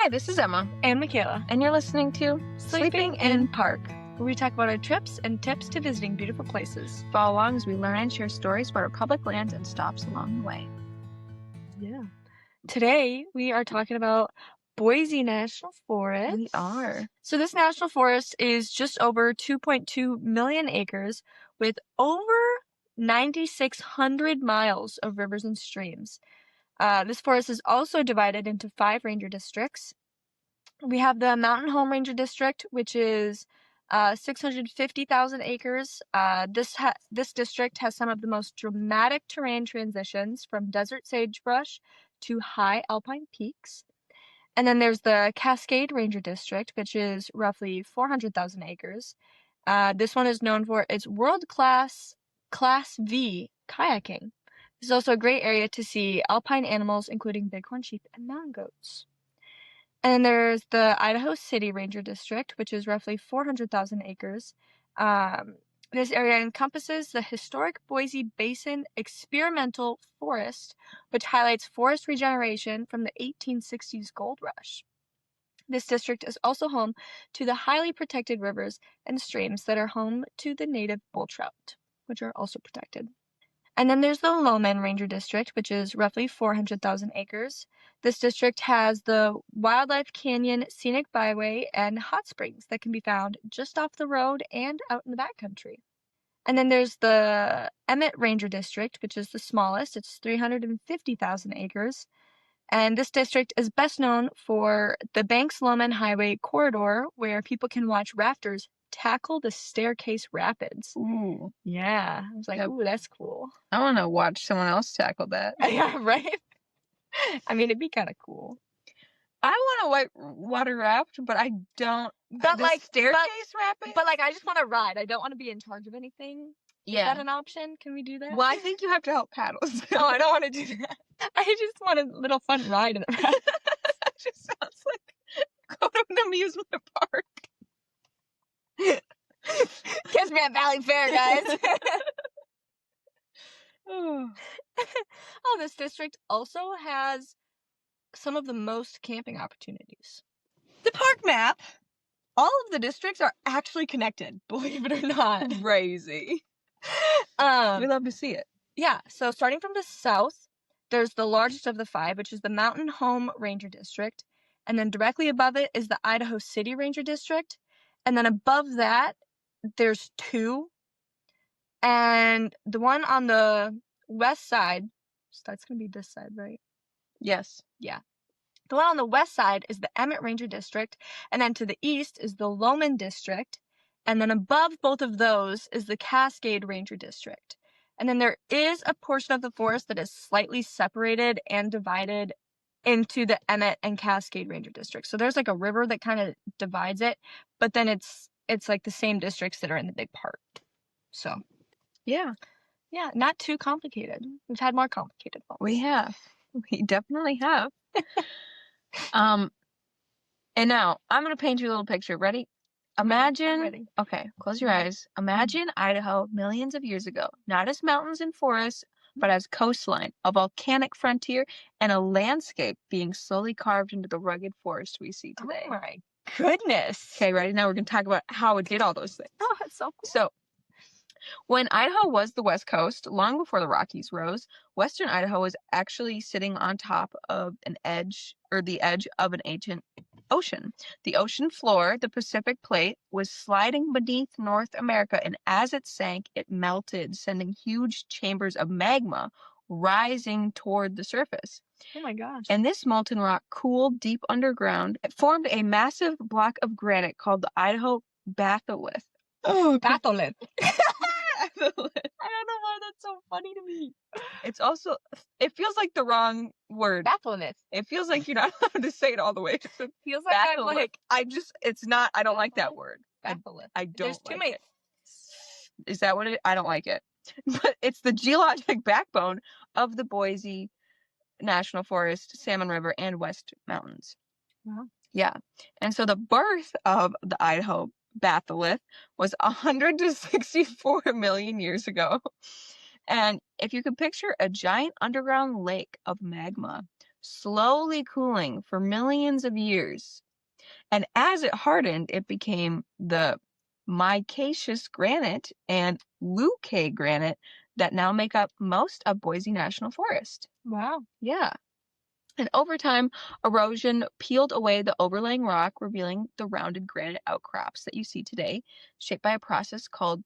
Hi, this is Emma, and Michaela, and you're listening to Sleeping in Park, where we talk about our trips and tips to visiting beautiful places. Follow along as we learn and share stories about our public lands and stops along the way. Yeah. Today, we are talking about Boise National Forest. We are. So this national forest is just over 2.2 million acres with over 9,600 miles of rivers and streams. This forest is also divided into 5 ranger districts. We have the Mountain Home Ranger District, which is 650,000 acres. This district has some of the most dramatic terrain transitions from desert sagebrush to high alpine peaks. And then there's the Cascade Ranger District, which is roughly 400,000 acres. This one is known for its world-class Class V kayaking. This is also a great area to see alpine animals, including bighorn sheep and mountain goats. And then there's the Idaho City Ranger District, which is roughly 400,000 acres. This area encompasses the historic Boise Basin Experimental Forest, which highlights forest regeneration from the 1860s gold rush. This district is also home to the highly protected rivers and streams that are home to the native bull trout, which are also protected. And then there's the Lowman Ranger District, which is roughly 400,000 acres. This district has the Wildlife Canyon Scenic Byway and hot springs that can be found just off the road and out in the backcountry. And then there's the Emmett Ranger District, which is the smallest. It's 350,000 acres. And this district is best known for the Banks-Lowman Highway corridor, where people can watch rafters tackle the staircase rapids. Ooh. Yeah. I was like, ooh, that's cool. I want to watch someone else tackle that. Yeah, right? I mean, it'd be kind of cool. I want a whitewater raft, but I don't. But the like staircase rapid? But like, I just want to ride. I don't want to be in charge of anything. Yeah. Is that an option? Can we do that? Well, I think you have to help paddle. No, I don't want to do that. I just want a little fun ride in the raft. That just sounds like go to an amusement park. Catch me at Valley Fair, guys. Oh, this district also has some of the most camping opportunities. The park map. All of the districts are actually connected, believe it or not. Crazy. We love to see it. Yeah, so starting from the south, there's the largest of the 5, which is the Mountain Home Ranger District. And then directly above it is the Idaho City Ranger District. And then above that, there's 2. And the one on the west side, so that's going to be this side, right? Yes. Yeah. The one on the west side is the Emmett Ranger District. And then to the east is the Lowman District. And then above both of those is the Cascade Ranger District. And then there is a portion of the forest that is slightly separated and divided into the Emmett and Cascade Ranger District. So there's like a river that kind of divides it, but then it's like the same districts that are in the big park. So yeah, not too complicated. We've had more complicated ones. We definitely have. And now I'm gonna paint you a little picture. Ready? Imagine. Ready. Okay, close your eyes. Imagine Idaho millions of years ago, not as mountains and forests, but as coastline, a volcanic frontier, and a landscape being slowly carved into the rugged forest we see today. Oh my goodness. Okay, ready? Now we're going to talk about how it did all those things. Oh, that's so cool. So, when Idaho was the West Coast, long before the Rockies rose, Western Idaho was actually sitting on top of the edge of an ancient ocean. The ocean floor, the Pacific Plate, was sliding beneath North America, and as it sank, it melted, sending huge chambers of magma rising toward the surface. Oh my gosh. And this molten rock cooled deep underground. It formed a massive block of granite called the Idaho batholith. Oh, batholith. I don't know why that's so funny to me. It's also, it feels like the wrong word. Batholith. It feels like you're not allowed to say it all the way. It feels like I'm like, it's not, I don't like that word. Batholith. I don't There's too many. It. Is that what it is? I don't like it. But it's the geologic backbone of the Boise National Forest, Salmon River, and West Mountains. Wow. Yeah. And so the birth of the Idaho batholith was 100 to 64 million years ago. And if you could picture a giant underground lake of magma, slowly cooling for millions of years. And as it hardened, it became the micaceous granite and Luque granite that now make up most of Boise National Forest. Wow. Yeah. And over time, erosion peeled away the overlaying rock, revealing the rounded granite outcrops that you see today, shaped by a process called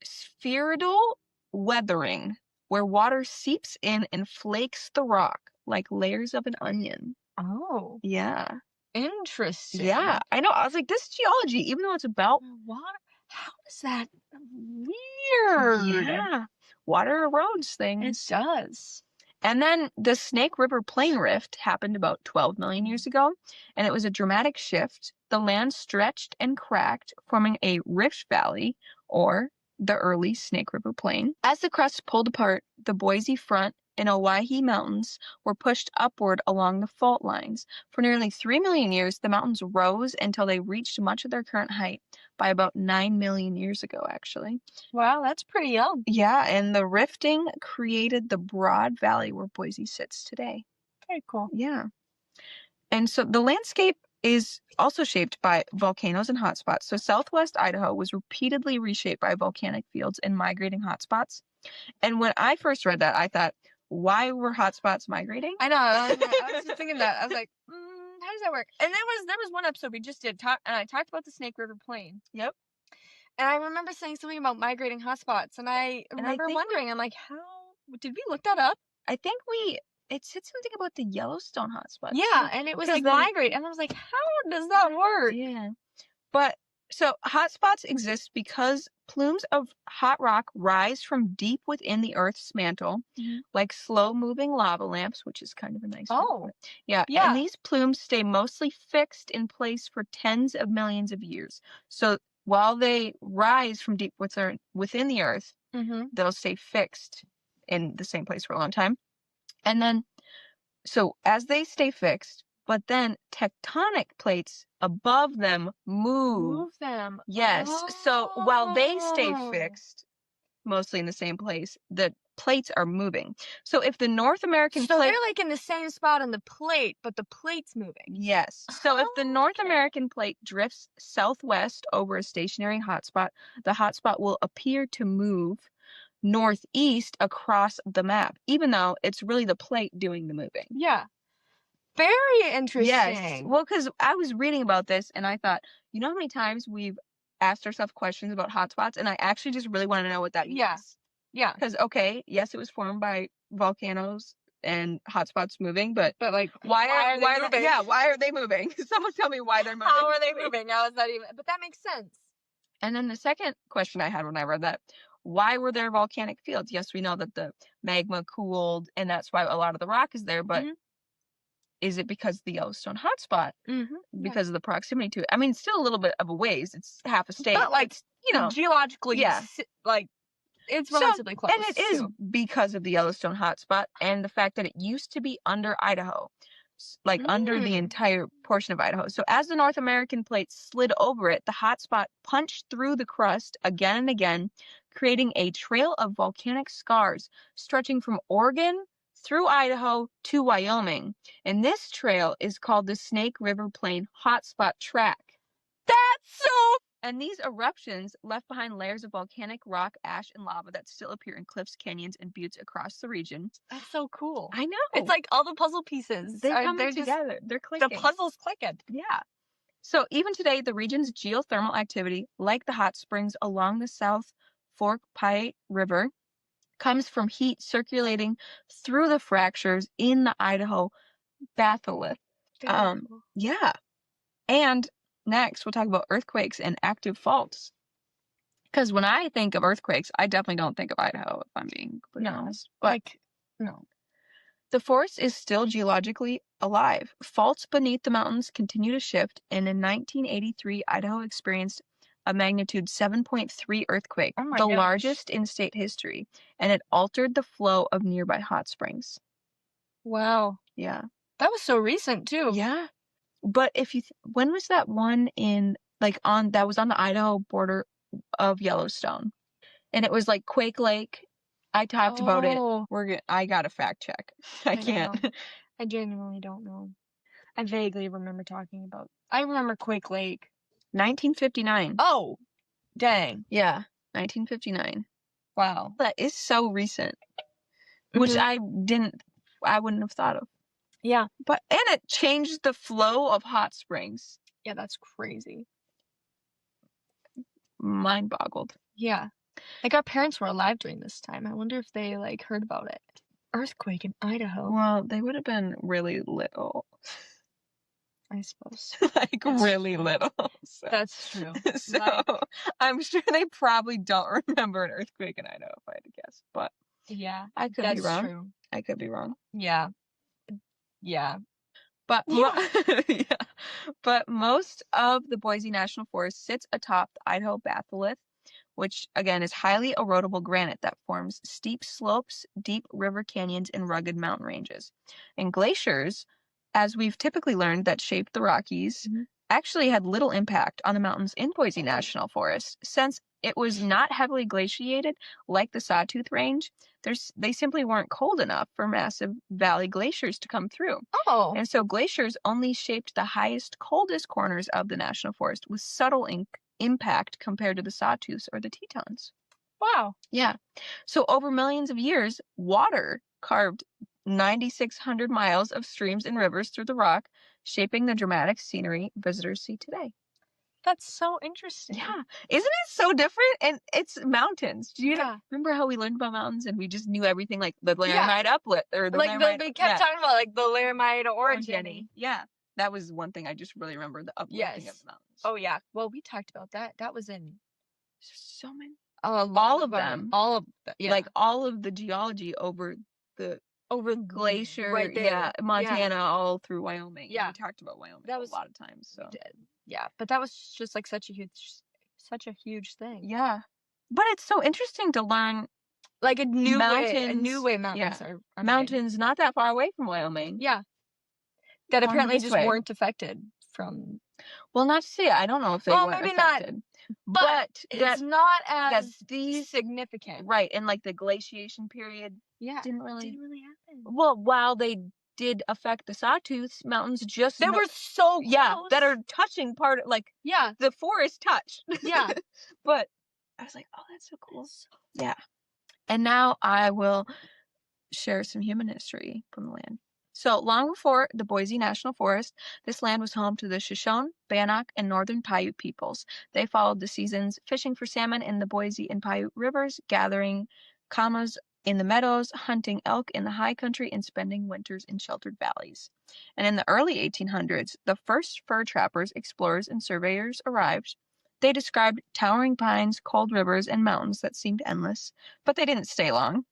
spheroidal weathering, where water seeps in and flakes the rock like layers of an onion. Oh, Yeah. interesting. Yeah. I know. I was like, this is geology, even though it's about Water. How is that weird? yeah. Water erodes It things. does. And then the Snake River Plain Rift happened about 12 million years ago, and it was a dramatic shift. The land stretched and cracked, forming a rift valley, or the early Snake River Plain. As the crust pulled apart, the Boise Front and Owyhee Mountains were pushed upward along the fault lines. For nearly 3 million years, the mountains rose until they reached much of their current height by about 9 million years ago, actually. Wow, that's pretty young. Yeah, and the rifting created the broad valley where Boise sits today. Very cool. Yeah. And so the landscape is also shaped by volcanoes and hotspots. So southwest Idaho was repeatedly reshaped by volcanic fields and migrating hotspots. And when I first read that, I thought, why were hotspots migrating? I know. I was just thinking that. I was like, how does that work? And there was one episode we just did, and I talked about the Snake River Plain. Yep. And I remember saying something about migrating hotspots, and I remember wondering, I'm like, how did we look that up? I think it said something about the Yellowstone hotspots. Yeah, and it was like migrate, and I was like, how does that work? Yeah. But so hotspots exist because plumes of hot rock rise from deep within the Earth's mantle, like slow-moving lava lamps, which is kind of a nice word for it. Yeah. And these plumes stay mostly fixed in place for tens of millions of years. So while they rise from deep within the Earth, they'll stay fixed in the same place for a long time. And then, so as they stay fixed, but then tectonic plates above them move them. Yes. So while they stay fixed, mostly in the same place, the plates are moving. So if the North American plate... So they're like in the same spot on the plate, but the plate's moving. Yes. So if the North American plate drifts southwest over a stationary hotspot, the hotspot will appear to move northeast across the map, even though it's really the plate doing the moving. Yeah. Very interesting. Yes. Well, because I was reading about this and I thought, you know how many times we've asked ourselves questions about hotspots, and I actually just really want to know what that means. Yeah. Because, okay, yes, it was formed by volcanoes and hotspots moving, but like, why are they moving? Yeah, why are they moving? Someone tell me why they're moving. How are they moving? How is that even? But that makes sense. And then the second question I had when I read that, why were there volcanic fields? Yes, we know that the magma cooled, and that's why a lot of the rock is there, but is it because of the Yellowstone hotspot? Because of the proximity to it? I mean, it's still a little bit of a ways. It's half a state. But, like, you know, geologically, like, it's relatively close. And it is because of the Yellowstone hotspot and the fact that it used to be under Idaho, like under the entire portion of Idaho. So as the North American plate slid over it, the hotspot punched through the crust again and again, creating a trail of volcanic scars stretching from Oregon through Idaho to Wyoming. And this trail is called the Snake River Plain Hotspot Track. That's so... And these eruptions left behind layers of volcanic rock, ash, and lava that still appear in cliffs, canyons, and buttes across the region. That's so cool. I know. It's like all the puzzle pieces. They're coming together. They're clicking. The puzzle's clicking. Yeah. So even today, the region's geothermal activity, like the hot springs along the South Fork Piute River, comes from heat circulating through the fractures in the Idaho batholith. Cool. Yeah. And next, we'll talk about earthquakes and active faults. Because when I think of earthquakes, I definitely don't think of Idaho, if I'm being completely honest. But no. The forest is still geologically alive. Faults beneath the mountains continue to shift, and in 1983, Idaho experienced a magnitude 7.3 earthquake, the largest in state history, and it altered the flow of nearby hot springs. Wow. Yeah. That was so recent, too. Yeah. But if you, when was that one that was on the Idaho border of Yellowstone? And it was like Quake Lake. I talked about it. I got to fact check. I can't. I genuinely don't know. I vaguely remember I remember Quake Lake. 1959. Oh, dang. Yeah, 1959. Wow. That is so recent, which Mhm. I wouldn't have thought of. Yeah. And it changed the flow of hot springs. Yeah, that's crazy. Mind boggled. Yeah. Like, our parents were alive during this time. I wonder if they, like, heard about it. Earthquake in Idaho. Well, they would have been really little. I suppose. Like, That's really true. little. So, That's true. so Like, I'm sure they probably don't remember an earthquake in Idaho, if I had to guess. But yeah, I could be that's wrong. true. I could be wrong. Yeah. Yeah. But Yeah. yeah. But most of the Boise National Forest sits atop the Idaho batholith, which again is highly erodible granite that forms steep slopes, deep river canyons, and rugged mountain ranges. And glaciers, as we've typically learned that shaped the Rockies, Mhm. actually had little impact on the mountains in Boise National Forest, since it was not heavily glaciated like the Sawtooth Range. They simply weren't cold enough for massive valley glaciers to come through. Oh, And so glaciers only shaped the highest, coldest corners of the national forest with subtle impact compared to the Sawtooths or the Tetons. wow. Yeah. So over millions of years, water carved 9,600 miles of streams and rivers through the rock, shaping the dramatic scenery visitors see today. That's so interesting. Yeah. Isn't it so different? And it's mountains. Do you Yeah. remember how we learned about mountains and we just knew everything like the Yeah. Laramide Uplet or the Like, Laramide? they kept talking about, like, the Laramide orogeny. Orogeny. Yeah. That was one thing I just really remember, the uplifting of Yes. the mountains. Oh, yeah. Well, we talked about that. That was in So many. all of them. All of them. Yeah. Like all of the geology over the over glacier, right there. yeah, Montana, all through Wyoming. Yeah. We talked about Wyoming That was a lot of times. So yeah, but that was just like such a huge thing. yeah, but it's so interesting to learn Like a new mountains. way mountains Yeah, are made. mountains not that far away from Wyoming. Yeah. That Going apparently this just way. weren't affected from. Well, not to say I don't know if they Well, weren't maybe not, affected, but that it's not as these significant. right, and like the glaciation period Yeah. didn't really happen. well, while they did affect the Sawtooth Mountains, just They were so close. yeah, that are touching part of, like, Yeah. the forest touch. Yeah. But I was like, oh, that's so cool. Yeah. And now I will share some human history from the land. So long before the Boise National Forest, this land was home to the Shoshone, Bannock, and Northern Paiute peoples. They followed the seasons, fishing for salmon in the Boise and Paiute rivers, gathering camas in the meadows, hunting elk in the high country, and spending winters in sheltered valleys. And in the early 1800s, the first fur trappers, explorers, and surveyors arrived. They described towering pines, cold rivers, and mountains that seemed endless, but they didn't stay long.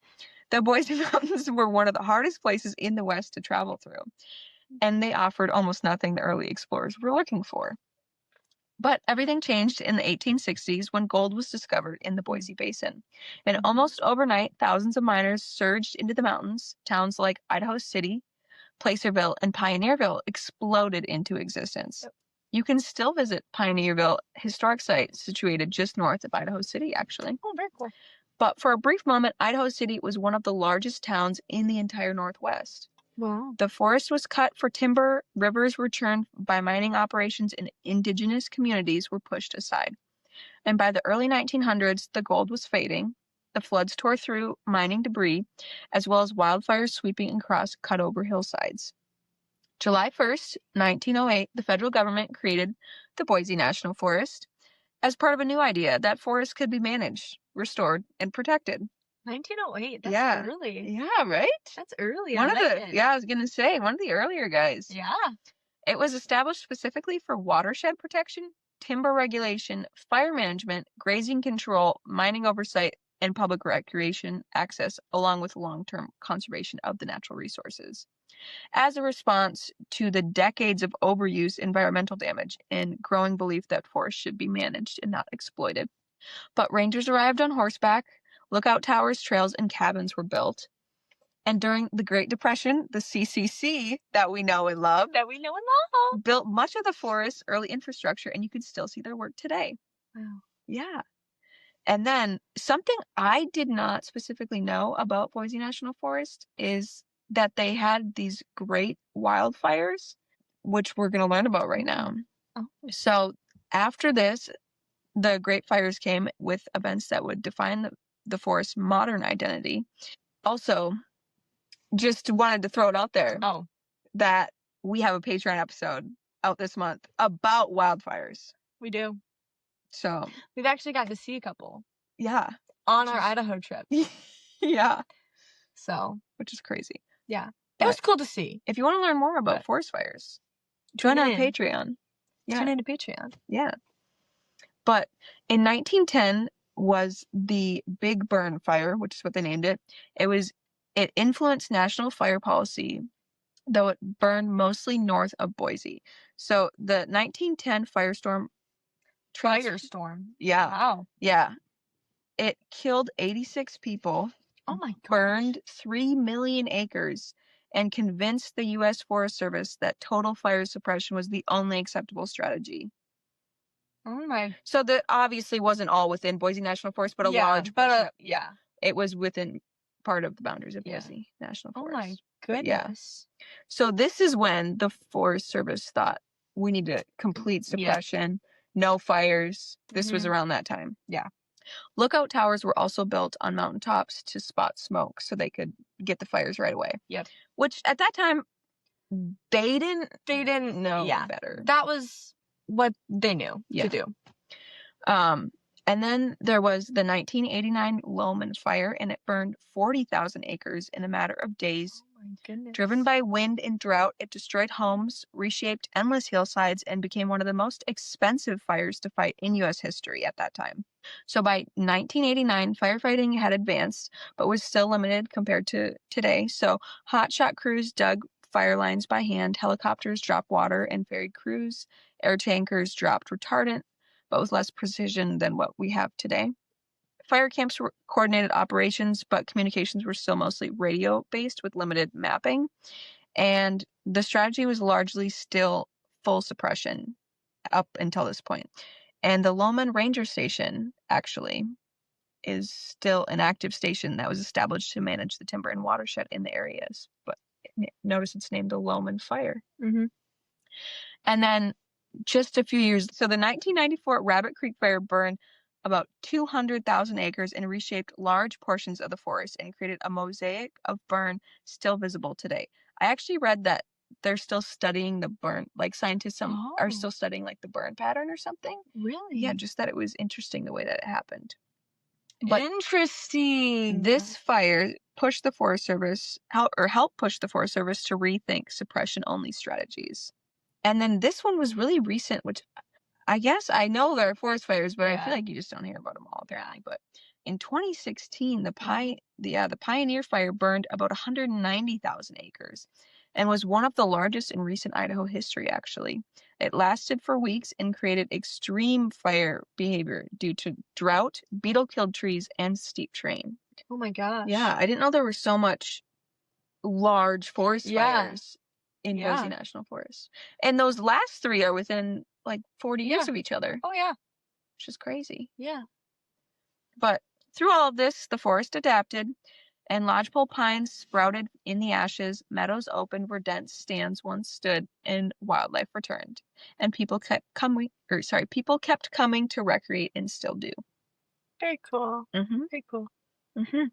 The Boise Mountains were one of the hardest places in the West to travel through, and they offered almost nothing the early explorers were looking for. But everything changed in the 1860s when gold was discovered in the Boise Basin. And almost overnight, thousands of miners surged into the mountains. Towns like Idaho City, Placerville, and Pioneerville exploded into existence. Yep. You can still visit Pioneerville, historic site situated just north of Idaho City, actually. Oh, very cool. But for a brief moment, Idaho City was one of the largest towns in the entire Northwest. Wow. The forest was cut for timber, rivers were churned by mining operations, and indigenous communities were pushed aside. And by the early 1900s, the gold was fading. The floods tore through mining debris, as well as wildfires sweeping across cut-over hillsides. July 1st, 1908, the federal government created the Boise National Forest as part of a new idea that forests could be managed, restored, and protected. 1908. That's early. Yeah, right? That's early. I was gonna say, one of the earlier guys. Yeah. It was established specifically for watershed protection, timber regulation, fire management, grazing control, mining oversight, and public recreation access, along with long-term conservation of the natural resources. As a response to the decades of overuse, environmental damage, and growing belief that forests should be managed and not exploited. But rangers arrived on horseback, lookout towers, trails, and cabins were built. And during the Great Depression, the CCC that we know and love built much of the forest's early infrastructure, and you can still see their work today. Wow. Yeah. And then something I did not specifically know about Boise National Forest is that they had these great wildfires, which we're going to learn about right now. Oh. So after this, the Great Fires came with events that would define the forest's modern identity. Also, just wanted to throw it out there that we have a Patreon episode out this month about wildfires. We do. So we've actually got to see a couple. Yeah. On our Idaho trip. Yeah. So. Which is crazy. Yeah. It was cool to see. If you want to learn more about forest fires, join our Patreon. Yeah. Tune into Patreon. Yeah. But in 1910 was the Big Burn Fire, which is what they named it. It influenced national fire policy, though it burned mostly north of Boise. So the 1910 firestorm. Yeah. Wow. Yeah. It killed 86 people. Oh my gosh. Burned 3 million acres and convinced the U.S. Forest Service that total fire suppression was the only acceptable strategy. Oh my. So that obviously wasn't all within Boise National Forest, but a large portion. Yeah. It was within part of the boundaries of Boise National Forest. Oh my goodness. Yeah. So this is when the Forest Service thought we need to complete suppression, no fires. This was around that time. Yeah. Lookout towers were also built on mountaintops to spot smoke so they could get the fires right away. Yep. Which at that time, they didn't know better. That was what they knew to do. And then there was the 1989 Loman Fire, and it burned 40,000 acres in a matter of days. Oh my goodness. Driven by wind and drought, it destroyed homes, reshaped endless hillsides, and became one of the most expensive fires to fight in U.S. history at that time. So by 1989, firefighting had advanced, but was still limited compared to today. So hotshot crews dug fire lines by hand, helicopters dropped water and ferried crews, air tankers dropped retardant, but with less precision than what we have today. Fire camps were coordinated operations, but communications were still mostly radio-based with limited mapping. And the strategy was largely still full suppression up until this point. And the Loman Ranger Station, actually, is still an active station that was established to manage the timber and watershed in the areas. But notice it's named the Loman Fire. Mm-hmm. And then just a few years, so the 1994 Rabbit Creek Fire burned about 200,000 acres and reshaped large portions of the forest and created a mosaic of burn still visible today. I actually read that they're still studying the burn, like scientists are still studying like the burn pattern or something. Really? Yeah, just that it was interesting the way that it happened. But interesting. This fire pushed the Forest Service, helped push the Forest Service to rethink suppression-only strategies. And then this one was really recent, which I guess I know there are forest fires, but I feel like you just don't hear about them all apparently. But in 2016, the Pioneer Fire burned about 190,000 acres and was one of the largest in recent Idaho history, actually. It lasted for weeks and created extreme fire behavior due to drought, beetle-killed trees, and steep terrain. Oh my gosh. Yeah, I didn't know there was so much large forest fires in Boise National Forest. And those last three are within like 40 years of each other. Oh, yeah. Which is crazy. Yeah. But through all of this, the forest adapted, and lodgepole pines sprouted in the ashes, meadows opened where dense stands once stood, and wildlife returned. And people kept coming to recreate and still do. Very cool. Mm-hmm. Very cool. Mm-hmm.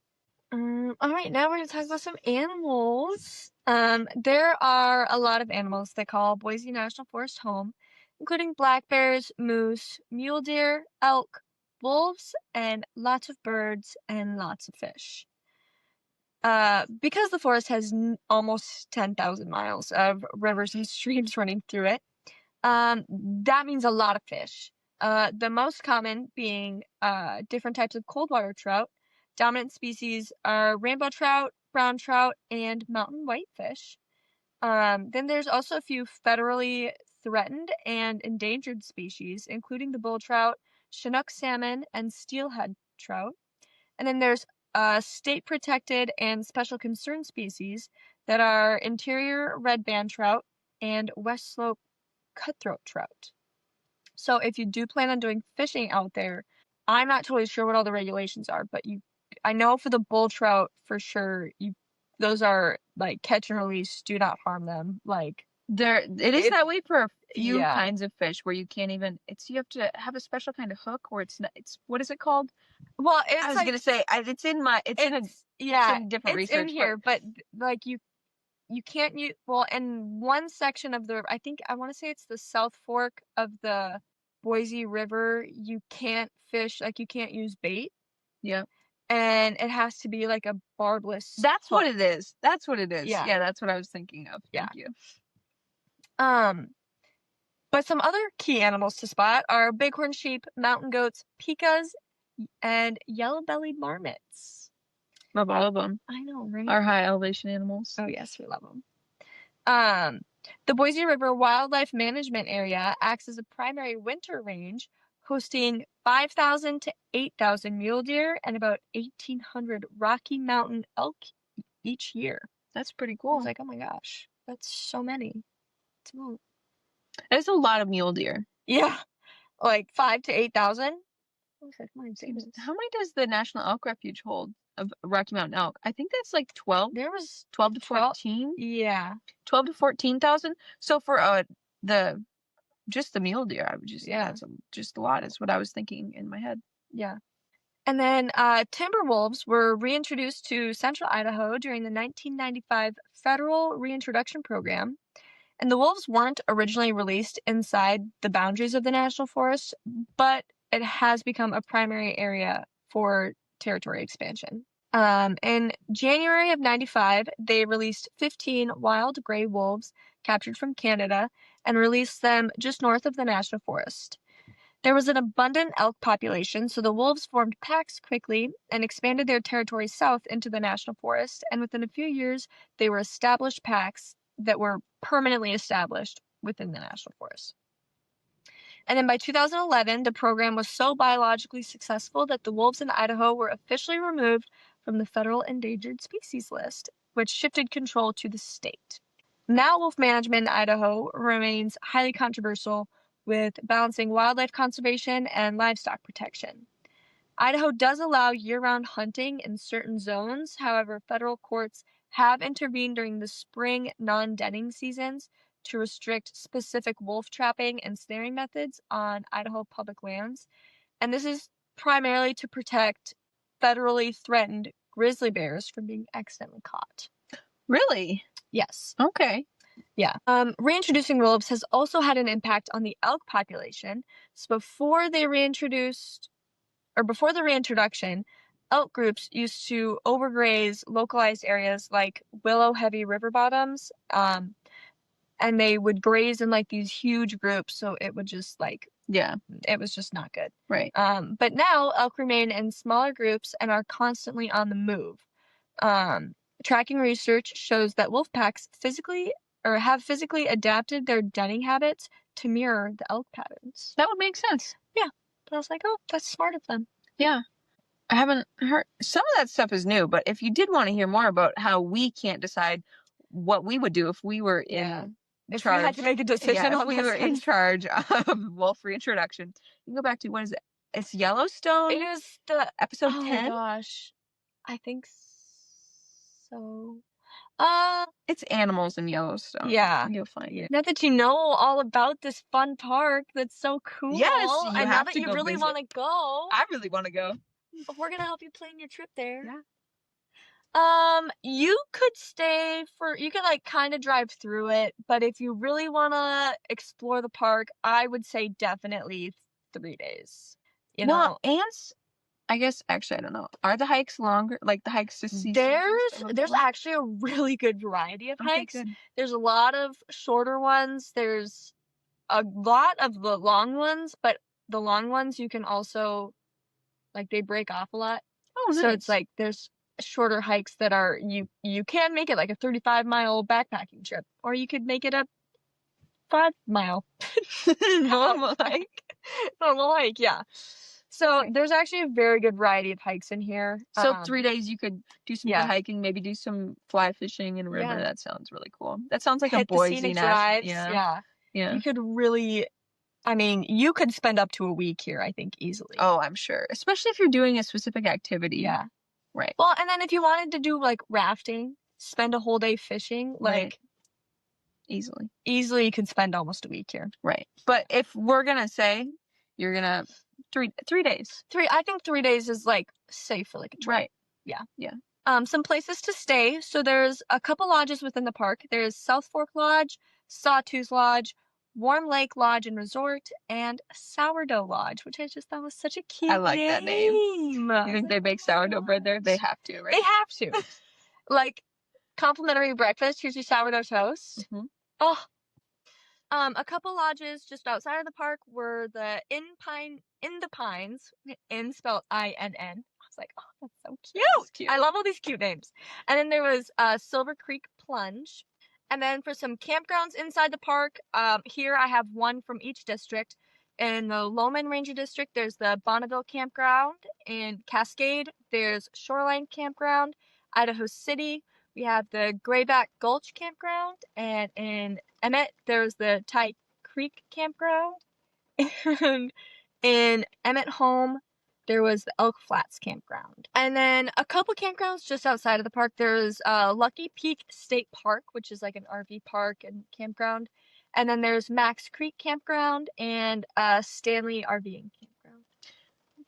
All right, now we're going to talk about some animals. There are a lot of animals that call Boise National Forest home, including black bears, moose, mule deer, elk, wolves, and lots of birds and lots of fish. Because the forest has almost 10,000 miles of rivers and streams running through it, that means a lot of fish. The most common being different types of cold water trout. Dominant species are rainbow trout, brown trout, and mountain whitefish. Then there's also a few federally threatened and endangered species, including the bull trout, Chinook salmon, and steelhead trout. And then there's state protected and special concern species that are interior red band trout and west slope cutthroat trout. So if you do plan on doing fishing out there, I'm not totally sure what all the regulations are, but I know for the bull trout for sure, those are like catch and release, do not harm them. Like it is that way for a few yeah. kinds of fish where you can't even, you have to have a special kind of hook, or it's not, what is it called? Well, it's I was like, gonna say, it's in different it's in research, here, but like you can't use, well, in one section of the, I want to say it's the South Fork of the Boise River, you can't fish, like you can't use bait. Yeah. And it has to be like a barbless That's hook. what it is. That's what it is. Yeah. Yeah, that's what I was thinking of. Yeah. Thank you. But some other key animals to spot are bighorn sheep, mountain goats, pikas, and yellow-bellied marmots. Love all of them. I know, right? Our high elevation animals. Oh yes, we love them. The Boise River Wildlife Management Area acts as a primary winter range, hosting 5,000 to 8,000 mule deer and about 1,800 Rocky Mountain elk each year. That's pretty I cool. was like, oh my gosh, that's so many. That's a lot of mule deer. Yeah, like 5,000 to 8,000. I was like, my goodness. How many does the National Elk Refuge hold of Rocky Mountain elk? I think that's like 12. There was 12 to 14. Yeah. 12 to 14,000. So for just the mule deer, I would just say that's just a lot. Is what I was thinking in my head. Yeah. And then timber wolves were reintroduced to central Idaho during the 1995 federal reintroduction program. And the wolves weren't originally released inside the boundaries of the national forest, but it has become a primary area for territory expansion. In January of 95, they released 15 wild gray wolves captured from Canada and released them just north of the national forest. There was an abundant elk population, so the wolves formed packs quickly and expanded their territory south into the national forest, and within a few years, they were established packs that were permanently established within the national forest. And then by 2011, the program was so biologically successful that the wolves in Idaho were officially removed from the federal endangered species list, which shifted control to the state. Now, wolf management in Idaho remains highly controversial, with balancing wildlife conservation and livestock protection. Idaho does allow year-round hunting in certain zones. However, federal courts have intervened during the spring non-denning seasons to restrict specific wolf trapping and snaring methods on Idaho public lands. And this is primarily to protect federally threatened grizzly bears from being accidentally caught. Really? Yes. Okay. Yeah. Reintroducing wolves has also had an impact on the elk population. So before the reintroduction, elk groups used to overgraze localized areas like willow-heavy river bottoms, and they would graze in like these huge groups, so it would just it was just not good. Right. But now elk remain in smaller groups and are constantly on the move. Tracking research shows that wolf packs have physically adapted their denning habits to mirror the elk patterns. That would make sense. Yeah. But I was like, oh, that's smart of them. Yeah. I haven't heard, some of that stuff is new, but if you did want to hear more about how we can't decide what we would do if we were in if charge. we had to make a decision if we were in charge of wolf reintroduction, you can go back to, what is it? It's Yellowstone? It is the episode 10? Oh gosh. I think so. It's animals in Yellowstone. Yeah. You'll find it. Now that you know all about this fun park that's so cool. Yes, and now that you really want to go. I really want to go. But we're gonna help you plan your trip there. Yeah. You could like kind of drive through it, but if you really wanna explore the park, I would say definitely 3 days. Well, ants, I guess, actually, I don't know. Are the hikes longer? Like the hikes to see? There's actually a really good variety of hikes. Good. There's a lot of shorter ones. There's a lot of the long ones, but the long ones you can also, like, they break off a lot. Oh, nice. So it's like there's shorter hikes that are you can make it like a 35-mile backpacking trip, or you could make it a 5-mile normal hike. Normal hike, yeah. So there's actually a very good variety of hikes in here. So 3 days you could do some good hiking, maybe do some fly fishing in a river. That sounds really cool. That sounds like a Boise drives. Yeah. You could really, you could spend up to a week here, I think, easily. Oh, I'm sure. Especially if you're doing a specific activity. Yeah. Right. Well, and then if you wanted to do like rafting, spend a whole day fishing, like easily you could spend almost a week here. Right. But if we're gonna say you're gonna 3 days. I think 3 days is like safe for like a trip. Right. Yeah. Yeah. Some places to stay. So there's a couple lodges within the park. There's South Fork Lodge, Sawtooth Lodge, Warm Lake Lodge and Resort, and Sourdough Lodge, which I just thought was such a cute I like that name. You think they make sourdough bread there? They have to, right? They have to. Like, complimentary breakfast. Here's your sourdough toast. Mhm. Oh. A couple lodges just outside of the park were the In the Pines, in spelled INN. I was like, oh, that's so cute. That's cute. I love all these cute names. And then there was Silver Creek Plunge. And then for some campgrounds inside the park, here I have one from each district. In the Lowman Ranger District, there's the Bonneville Campground. In Cascade, there's Shoreline Campground. Idaho City, we have the Grayback Gulch Campground. And in Emmett, there's the Ty Creek Campground. And in Emmett Home, there was the Elk Flats Campground. And then a couple campgrounds just outside of the park. There's Lucky Peak State Park, which is like an RV park and campground. And then there's Max Creek Campground and Stanley RVing Campground.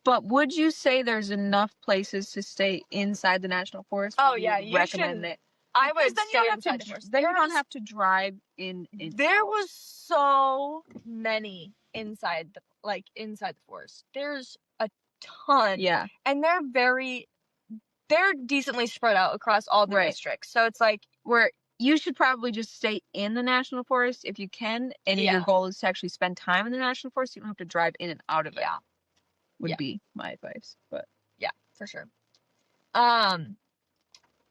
But would you say there's enough places to stay inside the national forest? Oh, yeah. You recommend it. I would then stay you don't inside have the forest. Then you don't have to drive in. There was so many inside the forest. There's a ton. Yeah. And they're decently spread out across all the districts. So it's like where you should probably just stay in the national forest if you can, and your goal is to actually spend time in the national forest. You don't have to drive in and out of it. Yeah. Would be my advice. But yeah, for sure.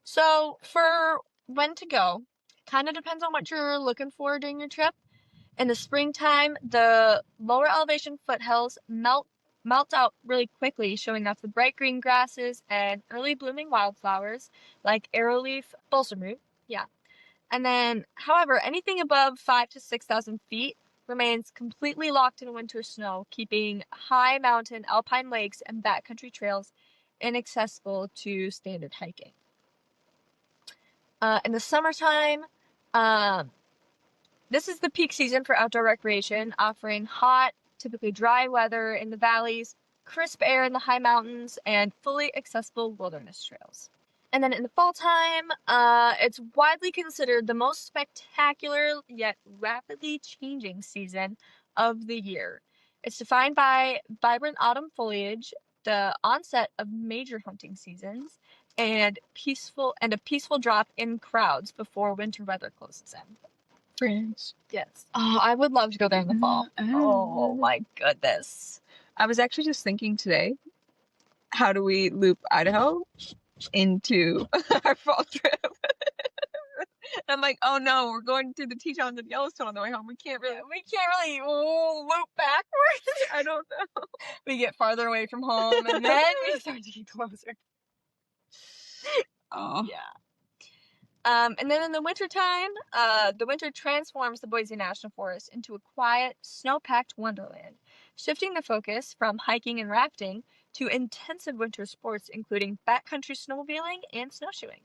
So for when to go, kind of depends on what you're looking for during your trip. In the springtime, the lower elevation foothills melt out really quickly, showing off the bright green grasses and early blooming wildflowers like arrowleaf, balsam root. Yeah. And then, however, anything above 5,000 to 6,000 feet remains completely locked in winter snow, keeping high mountain alpine lakes and backcountry trails inaccessible to standard hiking. In the summertime, this is the peak season for outdoor recreation, offering hot, typically dry weather in the valleys, crisp air in the high mountains, and fully accessible wilderness trails. And then in the fall time, it's widely considered the most spectacular yet rapidly changing season of the year. It's defined by vibrant autumn foliage, the onset of major hunting seasons, and a peaceful drop in crowds before winter weather closes in. France. Yes. Oh, I would love to go there in the fall. Oh my goodness. I was actually just thinking today, how do we loop Idaho into our fall trip? I'm like, oh no, we're going through the Tetons and Yellowstone on the way home. We can't really loop backwards. I don't know. We get farther away from home and then we start to get closer. Oh. Yeah. And then in the wintertime, the winter transforms the Boise National Forest into a quiet, snow-packed wonderland, shifting the focus from hiking and rafting to intensive winter sports, including backcountry snowmobiling and snowshoeing.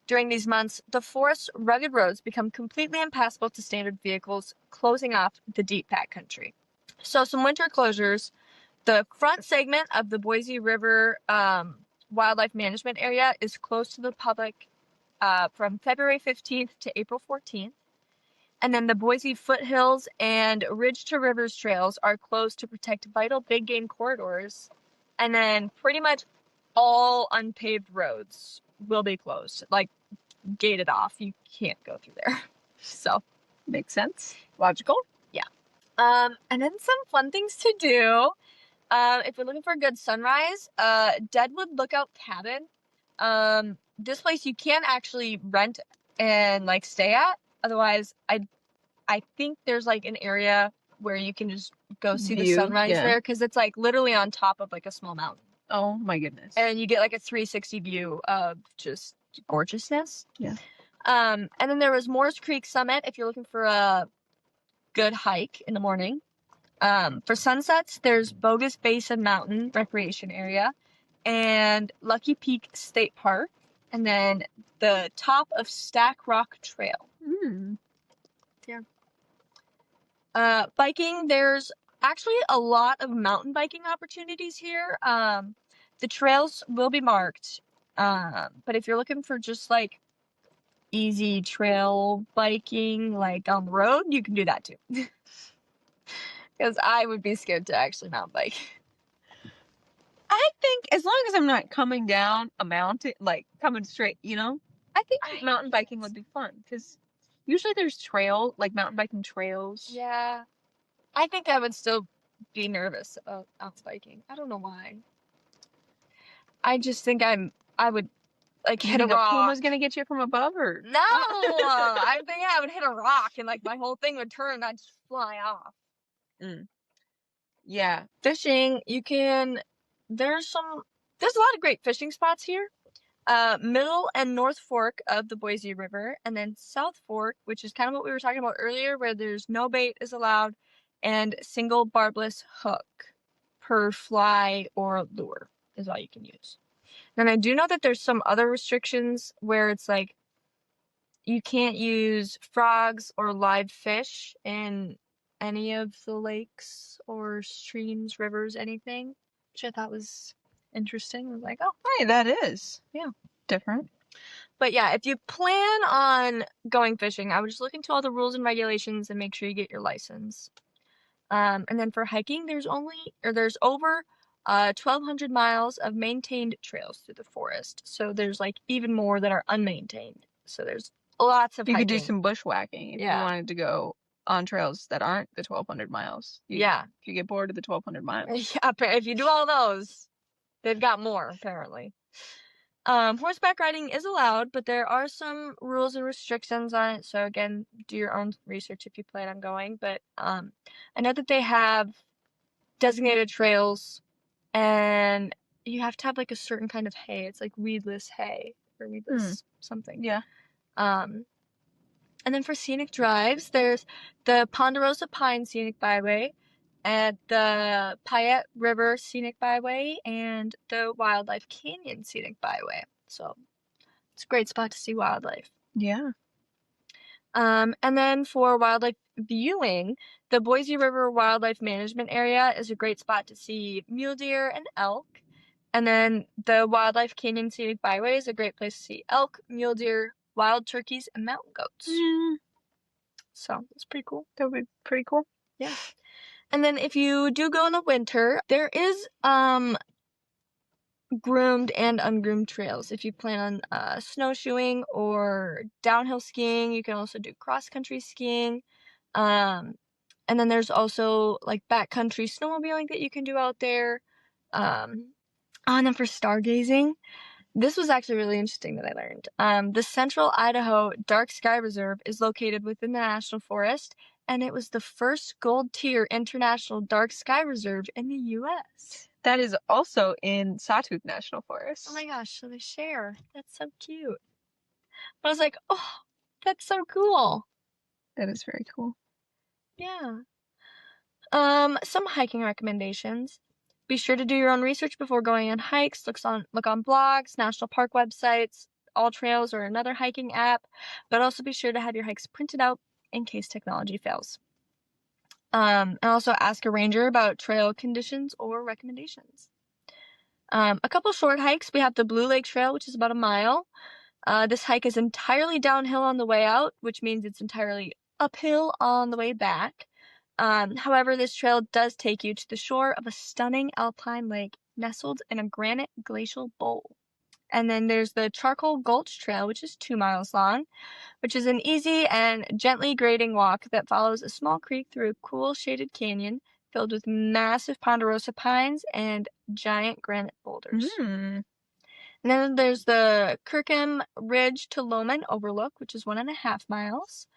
During these months, the forest's rugged roads become completely impassable to standard vehicles, closing off the deep backcountry. So some winter closures. The front segment of the Boise River Wildlife Management Area is closed to the public from February 15th to April 14th. And then the Boise Foothills and Ridge to Rivers trails are closed to protect vital big game corridors. And then pretty much all unpaved roads will be closed, like gated off. You can't go through there. So, makes sense. Logical. Yeah. And then some fun things to do. If you're looking for a good sunrise, Deadwood Lookout Cabin. This place you can actually rent and like stay at. Otherwise, I think there's like an area where you can just go see the sunrise there, because it's like literally on top of like a small mountain. Oh my goodness. And you get like a 360 view of just gorgeousness. Yeah. And then there was Moores Creek Summit if you're looking for a good hike in the morning. For sunsets, there's Bogus Basin Mountain Recreation Area and Lucky Peak State Park. And then the top of Stack Rock Trail. Yeah. Biking, there's actually a lot of mountain biking opportunities here. The trails will be marked. But if you're looking for just like easy trail biking, like on the road, you can do that too. Because I would be scared to actually mountain bike. I think as long as I'm not coming down a mountain, like coming straight, I think mountain biking would be fun because usually there's like mountain biking trails. Yeah. I think I would still be nervous about mountain biking. I don't know why. I just think I would like hit a rock. A puma's gonna get you from above, or no? I think I would hit a rock and like my whole thing would turn and I'd just fly off. Yeah. Fishing, there's a lot of great fishing spots here. Middle and North Fork of the Boise River, and then South Fork, which is kind of what we were talking about earlier, where there's no bait is allowed, and single barbless hook per fly or lure is all you can use. And I do know that there's some other restrictions where it's like you can't use frogs or live fish in any of the lakes or streams, rivers, anything, which I thought was interesting. I was like, oh, hey, that is different. But yeah, if you plan on going fishing, I would just look into all the rules and regulations and make sure you get your license. And then for hiking, there's over 1,200 miles of maintained trails through the forest. So there's like even more that are unmaintained. So there's lots of You hiking. could do some bushwhacking if you wanted to go on trails that aren't the 1,200 miles. If you get bored of the 1,200 miles. Yeah, if you do all those, they've got more, apparently. Horseback riding is allowed, but there are some rules and restrictions on it. So again, do your own research if you plan on going. But I know that they have designated trails, and you have to have like a certain kind of hay. It's like weedless hay or weedless something. Yeah. And then for scenic drives, there's the Ponderosa Pine Scenic Byway, and the Payette River Scenic Byway, and the Wildlife Canyon Scenic Byway. So it's a great spot to see wildlife. Yeah. And then for wildlife viewing, the Boise River Wildlife Management Area is a great spot to see mule deer and elk. And then the Wildlife Canyon Scenic Byway is a great place to see elk, mule deer, wild turkeys, and mountain goats. So it's pretty cool. That would be pretty cool. Yeah. And then if you do go in the winter, there is groomed and ungroomed trails. If you plan on snowshoeing or downhill skiing, you can also do cross-country skiing. And then there's also like backcountry snowmobiling that you can do out there. And then for stargazing, this was actually really interesting that I learned. The Central Idaho Dark Sky Reserve is located within the National Forest, and it was the first gold-tier international dark sky reserve in the U.S. That is also in Sawtooth National Forest. Oh my gosh, so they share. That's so cute. But I was like, oh, that's so cool. That is very cool. Yeah. Some hiking recommendations. Be sure to do your own research before going on hikes. Look on blogs, national park websites, All Trails, or another hiking app. But also be sure to have your hikes printed out in case technology fails. And also ask a ranger about trail conditions or recommendations. A couple short hikes. We have the Blue Lake Trail, which is about a mile. This hike is entirely downhill on the way out, which means it's entirely uphill on the way back. However, this trail does take you to the shore of a stunning alpine lake nestled in a granite glacial bowl. And then there's the Charcoal Gulch Trail, which is 2 miles long, which is an easy and gently grading walk that follows a small creek through a cool shaded canyon filled with massive ponderosa pines and giant granite boulders. And then there's the Kirkham Ridge to Loman Overlook, which is 1.5 miles.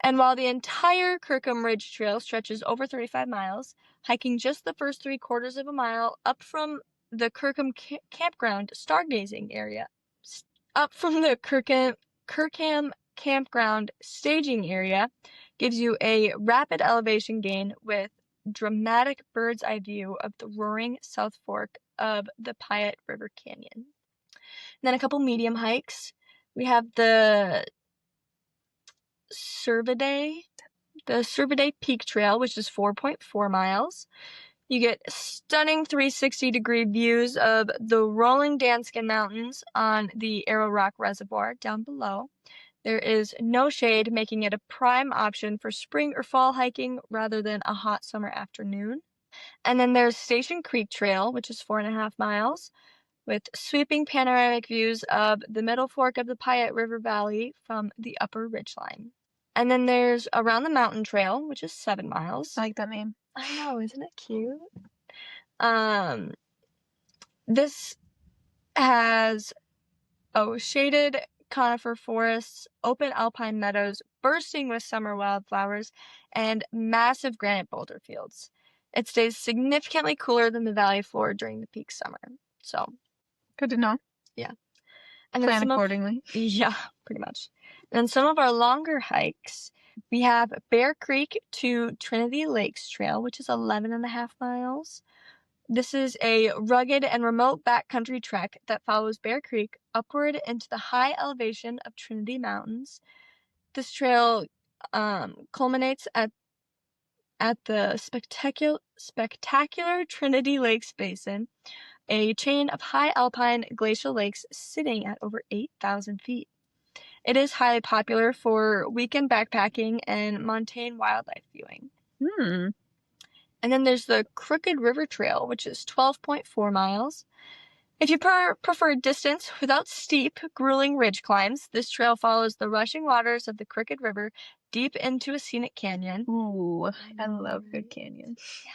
And while the entire Kirkham Ridge Trail stretches over 35 miles, hiking just the first 3/4 of a mile up from the Kirkham Campground stargazing area, Kirkham Campground staging area, gives you a rapid elevation gain with dramatic bird's eye view of the roaring South Fork of the Payette River Canyon. then a couple medium hikes. We have the Cervidae Peak Trail, which is 4.4 miles. You get stunning 360-degree views of the rolling Danskin Mountains on the Arrow Rock Reservoir down below. There is no shade, making it a prime option for spring or fall hiking rather than a hot summer afternoon. And then there's Station Creek Trail, which is 4.5 miles, with sweeping panoramic views of the middle fork of the Piatt River Valley from the upper ridgeline. And then there's Around the Mountain Trail, which is 7 miles. I like that name. I know, isn't it cute? This has shaded conifer forests, open alpine meadows bursting with summer wildflowers, and massive granite boulder fields. It stays significantly cooler than the valley floor during the peak summer. So, good to know. Yeah. And plan accordingly. Yeah, pretty much. And some of our longer hikes, we have Bear Creek to Trinity Lakes Trail, which is 11.5 miles. This is a rugged and remote backcountry trek that follows Bear Creek upward into the high elevation of Trinity Mountains. This trail culminates at the spectacular Trinity Lakes Basin, a chain of high alpine glacial lakes sitting at over 8,000 feet. It is highly popular for weekend backpacking and montane wildlife viewing. And then there's the Crooked River Trail, which is 12.4 miles. If you prefer distance without steep, grueling ridge climbs, this trail follows the rushing waters of the Crooked River deep into a scenic canyon. Ooh, I love good canyons. Yeah.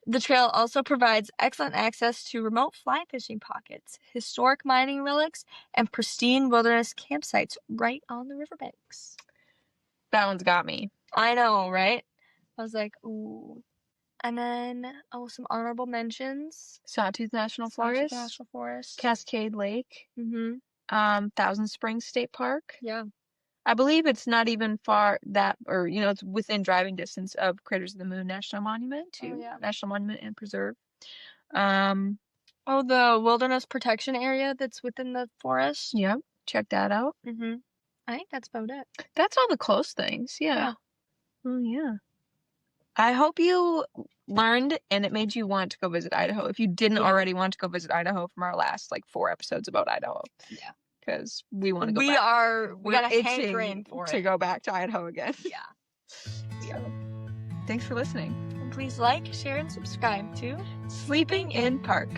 The trail also provides excellent access to remote fly fishing pockets, historic mining relics, and pristine wilderness campsites right on the riverbanks. That one's got me. I know, right? I was like, ooh. And then, some honorable mentions. Sawtooth National Forest. Cascade Lake. Thousand Springs State Park. Yeah. I believe it's not even far it's within driving distance of Craters of the Moon National Monument National Monument and Preserve. The Wilderness Protection Area that's within the forest. Yep. Check that out. I think that's about it. That's all the close things. Yeah. Oh, yeah. I hope you learned and it made you want to go visit Idaho. If you didn't already want to go visit Idaho from our last 4 episodes about Idaho. Yeah. Because we want to go back. We got a hankering to go back to Idaho again. Yeah. So, thanks for listening. And please like, share, and subscribe to Sleeping in Park.